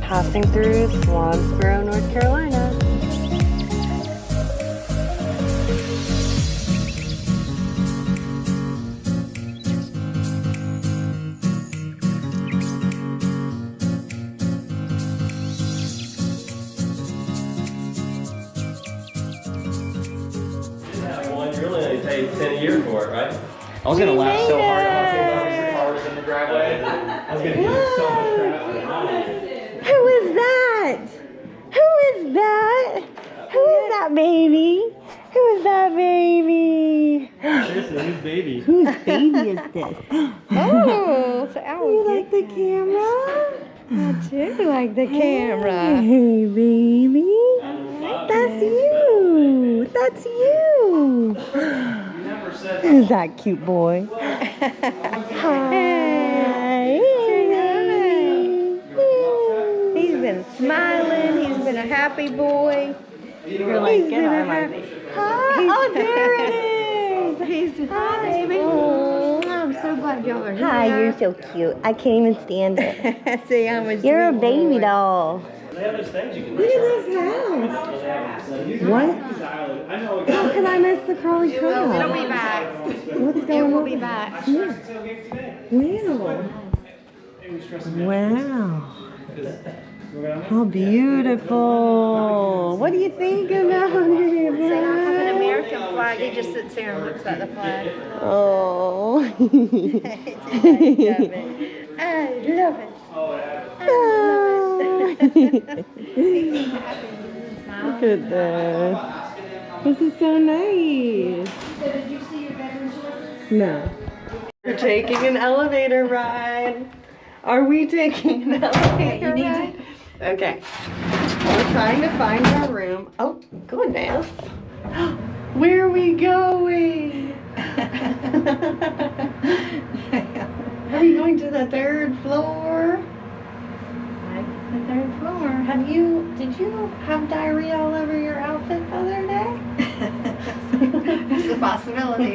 Passing through Swansboro, North Carolina. Really only paid 10 a year for it, right? I was gonna laugh so hard about the cars in the driveway. I was gonna do so much crap. Who is that? Who is that? Who is that baby? Who is that baby? Seriously, whose baby? Whose baby is this? Oh, so you like the camera? I do like the camera. Hey, baby. That's you. That's you. Who's that cute boy? Hi. He's been smiling. He's been a happy boy. You're like, get on my baby. Oh, there it is. He's hi, baby. Oh, I'm so glad y'all are here. Hi, you're so cute. I can't even stand it. See, I'm a You're a baby doll. They have those things you can Look at this house. What? How can I miss the crawly crab? It'll be back. What's going on? It will be back. Wow. How beautiful. What do you think about it? See, I have an American flag. He just sits there and looks at the flag. Oh. I love it. Look at this. This is so nice. So did you see your bedroom choices? No. We're taking an elevator ride. Are we taking an elevator ride? Okay. We're trying to find our room. Oh, goodness. Where are we going? Are we going to the third floor? The third floor. Did you have diarrhea all over your outfit the other day? It's a possibility.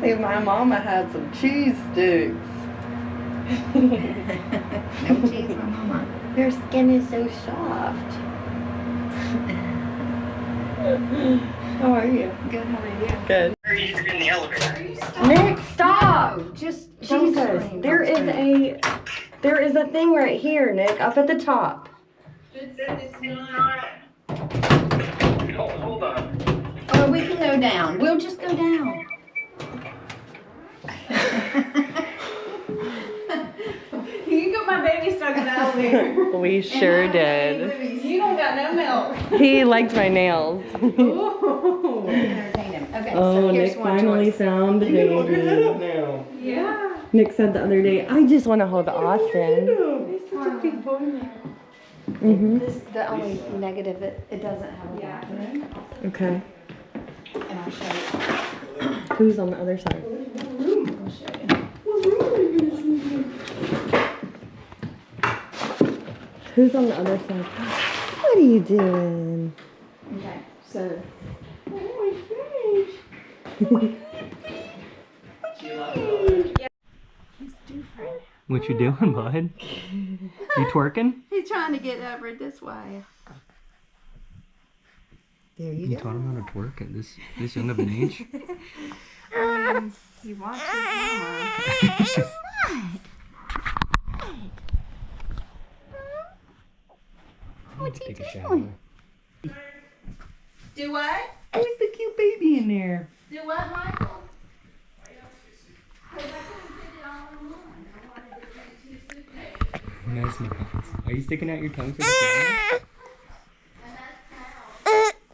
See, my mama had some cheese sticks. No cheese, my mama. Your skin is so soft. How are you? Good, how are you? Good. in the elevator. Nick, stop! Just Jesus, there is a thing right here, Nick, up at the top. Hold on. Oh, we can go down. We'll just go down. You got my baby stuck in the elevator. We sure did. You don't got no milk. He liked my nails. Ooh. Entertain him. Okay, Oh, so here's Nick one finally choice. found the baby. now. Yeah. Nick said the other day, I just want to hold Austin. He's such a big boy now. Mm-hmm. This the only negative it doesn't have a bathroom. Okay. And I'll show you. Who's on the other side? I'll show you. Who's on the other side? What are you doing? Okay, so What you doing, bud? You twerking? he's trying to get over this way. There you You go. taught him how to twerk at this young of an age? He wants his mama. What's he doing? Do what? Who's the cute baby in there? Do what, Michael? Nice nails. Are you sticking out your tongue for the camera?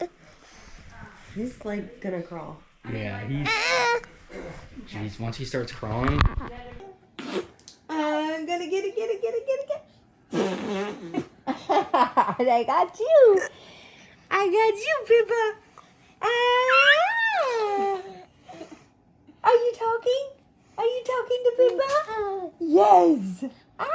He's like gonna crawl. Yeah, he's... Jeez, once he starts crawling... I'm gonna get it. I got you. Pippa. Ah. Are you talking? Are you talking to Pippa? Yes. Ah.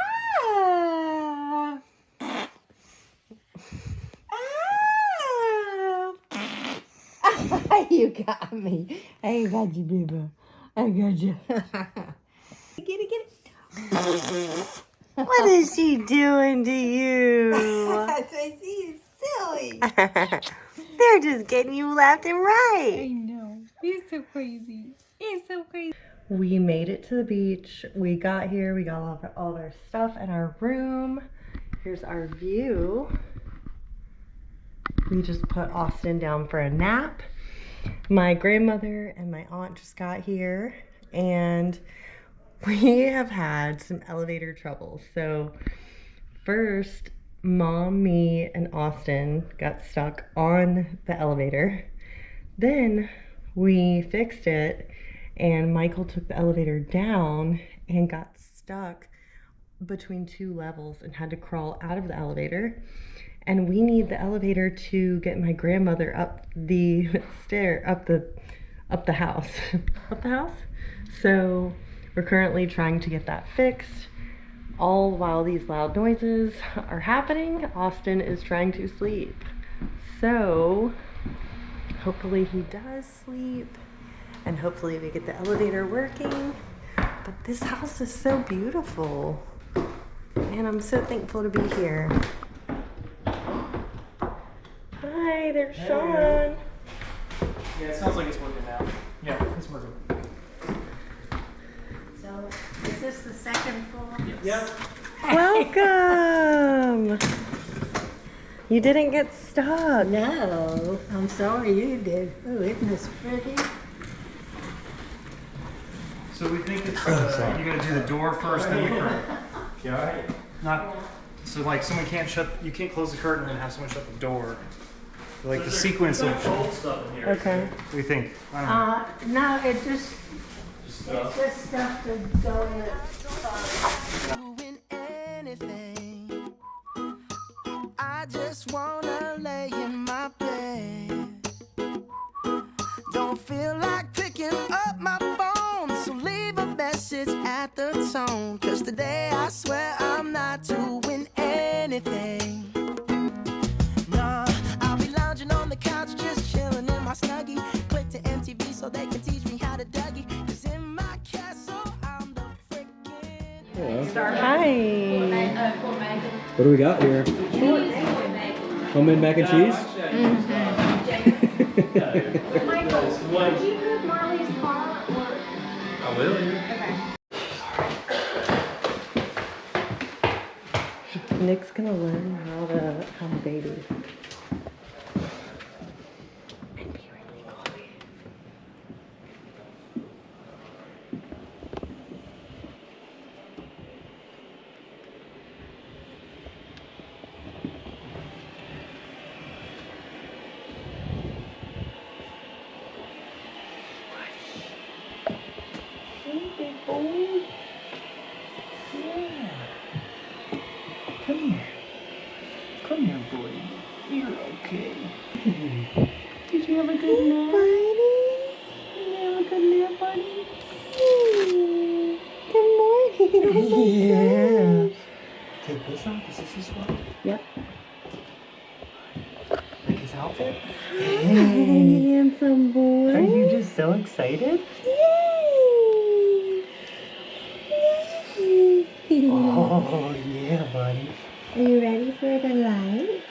You got me. I got you, baby. I got you. Get it. What is she doing to you? She's silly. They're just getting you left and right. I know. He's so crazy. He's so crazy. We made it to the beach. We got here. We got all of our stuff in our room. Here's our view. We just put Austin down for a nap. My grandmother and my aunt just got here, and we have had some elevator trouble. So first, Mom, me, and Austin got stuck on the elevator. Then we fixed it, and Michael took the elevator down and got stuck between 2 levels and had to crawl out of the elevator. And we need the elevator to get my grandmother up the up the house. Up the house. So we're currently trying to get that fixed. All while these loud noises are happening, Austin is trying to sleep. So hopefully he does sleep, and hopefully we get the elevator working. But this house is so beautiful, and I'm so thankful to be here. Hi, there's Sean. Yeah, it sounds like it's working now. Yeah, it's working. So, is this the second floor? Yep. Welcome. You didn't get stuck. No, I'm sorry you did. Oh, isn't this pretty? So we think it's you gotta do the door first, then the curtain. Yeah, all right. Not so like someone can't you can't close the curtain and then have someone shut the door. Like the sequence of Old stuff in here. Okay. we think. I don't know. No, it's just stuff to go in it. Doing anything. I just wanna lay in my bed. Don't feel like picking up my phone, so leave a message at the tone. 'Cause today I swear I'm not doing anything. Nah, I'll be lounging on the couch, just chilling in my snuggie. Click to MTV so they can teach me how to Dougie. 'Cause in my castle, I'm the freaking. Hi. What do we got here? Homemade mac and cheese? Michael, would you move Marley's car or? I will. Okay. Nick's gonna learn how to have a baby. And be really coy. Hey, big boy. Yeah. Come here. Come here, boy. You're okay. Did you have a good nap? Did you have a good nap, buddy? Good morning. Yeah. Take this off. Is this his one? Yep. Like his outfit? Hey, handsome boy. Are you just so excited? Yay! Yay! Oh, yeah, buddy. Are you ready for the light?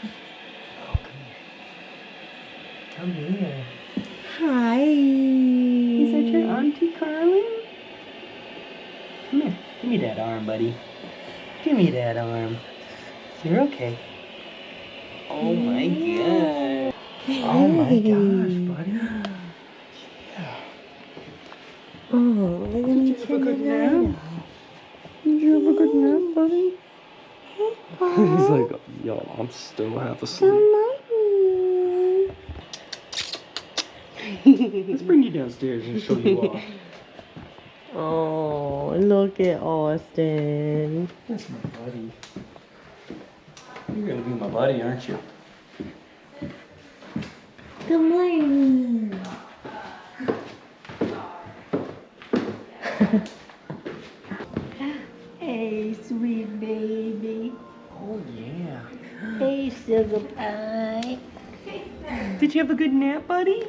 Oh, come here. Come here. Hi. Is that your Auntie Carly? Come here. Give me that arm, buddy. Give me that arm. You're okay. Oh my god. Oh my gosh, buddy. Yeah. Oh, Did you have a good nap? Did you have a good nap, buddy? He's like, yo, I'm still half asleep. Let's bring you downstairs and show you off. Oh, look at Austin. That's my buddy. You're gonna be my buddy, aren't you? Good morning. Hey, sweet baby. Oh yeah. Hey, sugar pie. Did you have a good nap, buddy?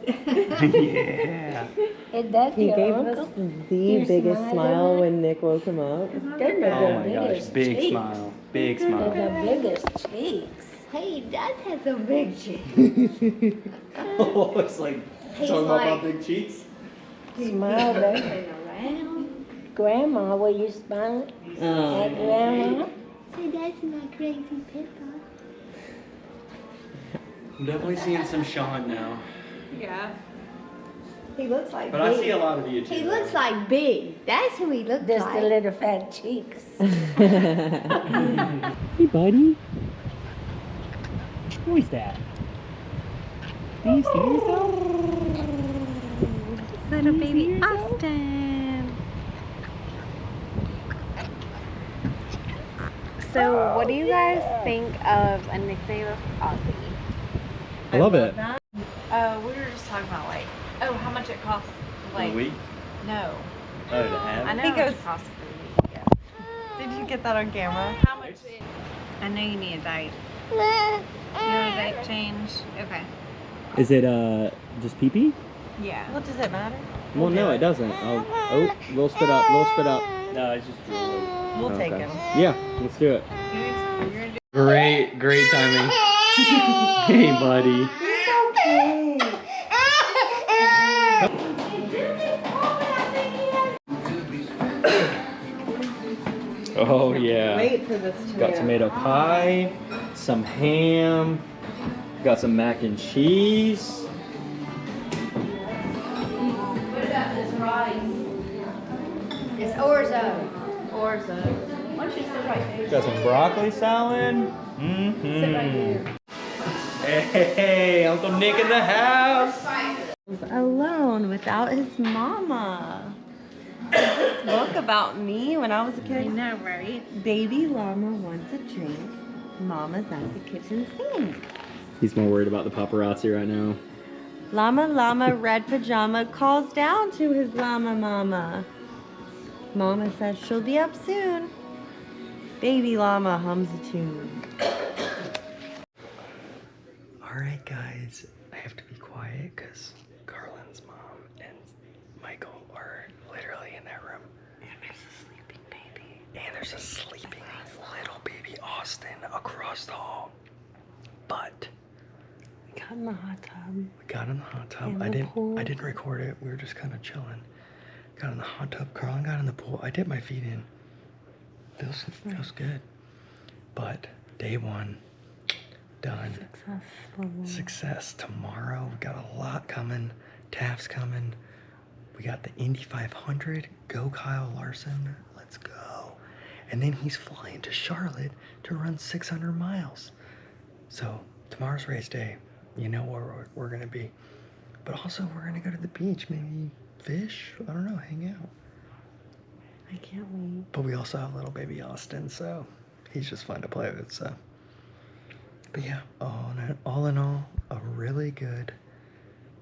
Yeah. Is that He your gave uncle? us the biggest smile when Nick woke him up. They're Oh the my gosh, biggest big cheeks. smile. Big They're smile. the biggest cheeks. Hey, he does have some big cheeks. Oh, it's like He's talking about like- my big cheeks. Smile, baby. Around. Grandma, were you smiling at Grandma? See, that's my crazy Pippa. I'm definitely seeing some Sean now. Yeah. He looks like But I see a lot of you too. He looks like B. That's who he looks Just like. the little fat cheeks. Hey, buddy. Who is that? Do you see yourself? Little baby Austin. So, what do you guys think of a nickname of Aussie? I love it. We were just talking about like, how much it costs. A week? No. Oh, to have? I know it was cost for the week. Yeah. Did you get that on camera? How much? I know you need a date. You want a date change? Okay. Is it just pee pee? Yeah. What does it matter? Well, no, it doesn't. Oh, little spit up, little spit up. No, it's just drooling. We'll take Okay. him. Yeah, let's do it. You're gonna do Great timing. Hey, buddy. Oh, yeah. Wait for this to Got tomato pie, some ham, got some mac and cheese. It's orzo. Orzo. Why don't you sit right there? Got some broccoli salad. Mm-hmm. Hey, Uncle Nick in the house. alone without his mama. Is this book about me when I was a kid? I know, right? Baby llama wants a drink. Mama's at the kitchen sink. He's more worried about the paparazzi right now. Llama, red pajama, calls down to his llama mama. Mama says she'll be up soon. Baby llama hums a tune. Alright guys, I have to be quiet because Carlin's mom and Michael are literally in that room. And there's a sleeping baby. And there's a sleeping little baby Austin across the hall. But We got in the hot tub. we got in the hot tub. In I the pool. didn't record it. We were just kind of chilling. Got in the hot tub. Carlin got in the pool. I dipped my feet in. Feels good. But day one done. Successful. Success. Tomorrow we got a lot coming. Taft's coming. We got the Indy 500. Go Kyle Larson. Let's go. And then he's flying to Charlotte to run 600 miles. So tomorrow's race day. You know where we're gonna be. But also we're gonna go to the beach. Maybe fish. I don't know. Hang out. I can't wait. But we also have little baby Austin, so he's just fun to play with. So. But yeah, all in all, a really good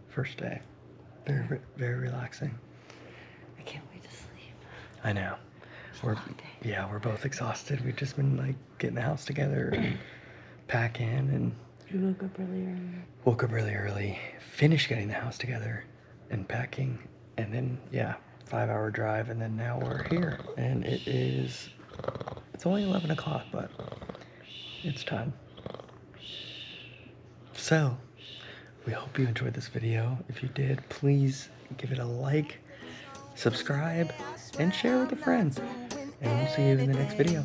first day. Very relaxing. I can't wait to sleep. I know. We're both exhausted. We've just been like getting the house together and packing and You woke up really early. woke up really early, finished getting the house together and packing, and then 5-hour drive, and then now we're here. And it's only 11 o'clock, but it's time. So, we hope you enjoyed this video. If you did, please give it a like, subscribe, and share with a friend. And we'll see you in the next video.